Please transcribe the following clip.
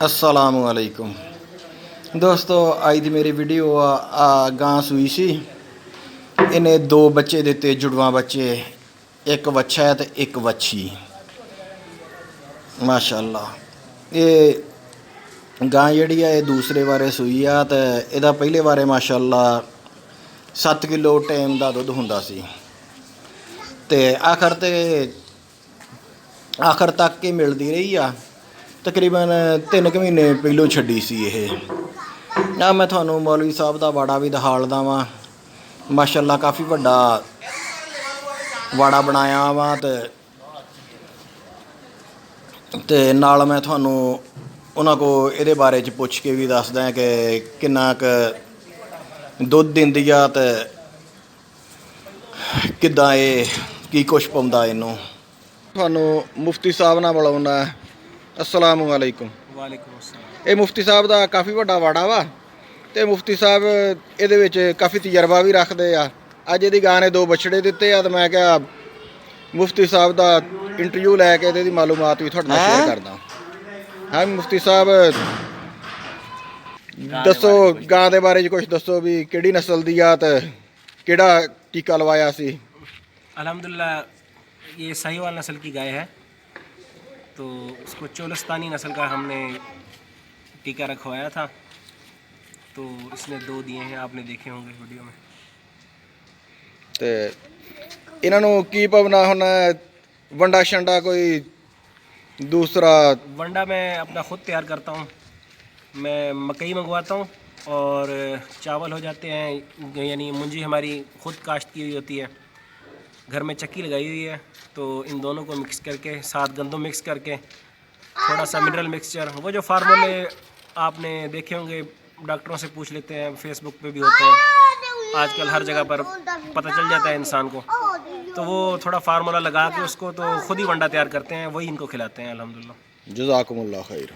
अस्सलामुअलैकुम दोस्तों, आज दी मेरी वीडियो गां सूई सी। इन्हें दो बच्चे दिते, जुड़वा बच्चे, एक बच्चा है तो एक बच्ची। माशाअल्लाह ये गां जिहड़ी है दूसरे बारे सूई आ ते इहदा पहले बारे माशाअल्लाह 7 किलो टाइम का दुध हुंदा सी ते आखिर तक ही मिलती रही आ। तकरीबन 3 महीने पहलों छड्डी सी ये। ना मैं थानू मौलवी साहब का वाड़ा भी दिखालदा वां। माशाअल्लाह काफ़ी वड्डा वाड़ा बनाया वा ते नाल मैं थानू उन्हां को इहदे बारे च पुछ के भी दसदा कि किन्ना क दुध दिंदी आ ते किद्दां की कुछ पाउंदा इनू। थानू मुफ्ती साहब नाल बुलाउणा। अस्सलामुअलैकुम। वालेकुम अस्सलाम। ये मुफ्ती साहब का काफ़ी वड्डा वाड़ा वा ते मुफ्ती साहब ये काफ़ी तजर्बा भी रखते आ। अज ये गां ने 2 बछड़े दिते आ ते मैं क्या मुफ्ती साहब का इंटरव्यू लैके इहदी मालूमात भी थोड़े नाल शेयर करदा। हाँ मुफ्ती साहब दसो गां दे बारे च कुछ दसो भी किहड़ी नस्ल दी आ ते किहड़ा टीका लवाया सी। अल्हम्दुलिल्लाह ये साहिवाल नस्ल की गाय है, तो उसको चोलस्तानी नस्ल का हमने टीका रखवाया था, तो इसने 2 दिए हैं, आपने देखे होंगे वीडियो में। ते इन्हां नूं की पवना हुण वंडा शंडा कोई दूसरा? वंडा मैं अपना ख़ुद तैयार करता हूँ। मैं मकई मंगवाता हूँ और चावल हो जाते हैं, यानी मुंजी हमारी ख़ुद काश्त की हुई होती है, घर में चक्की लगाई हुई है, तो इन दोनों को मिक्स करके साथ गंदम मिक्स करके थोड़ा सा मिनरल मिक्सचर, वो जो फार्मूले आपने देखे होंगे, डॉक्टरों से पूछ लेते हैं, फेसबुक पे भी होते हैं, आजकल हर जगह पर पता चल जाता है इंसान को, तो वो थोड़ा फार्मूला लगा के उसको तो ख़ुद ही वंडा तैयार करते हैं, वही इनको खिलाते हैं अल्हम्दुलिल्लाह। जज़ाकुमुल्लाह खैर।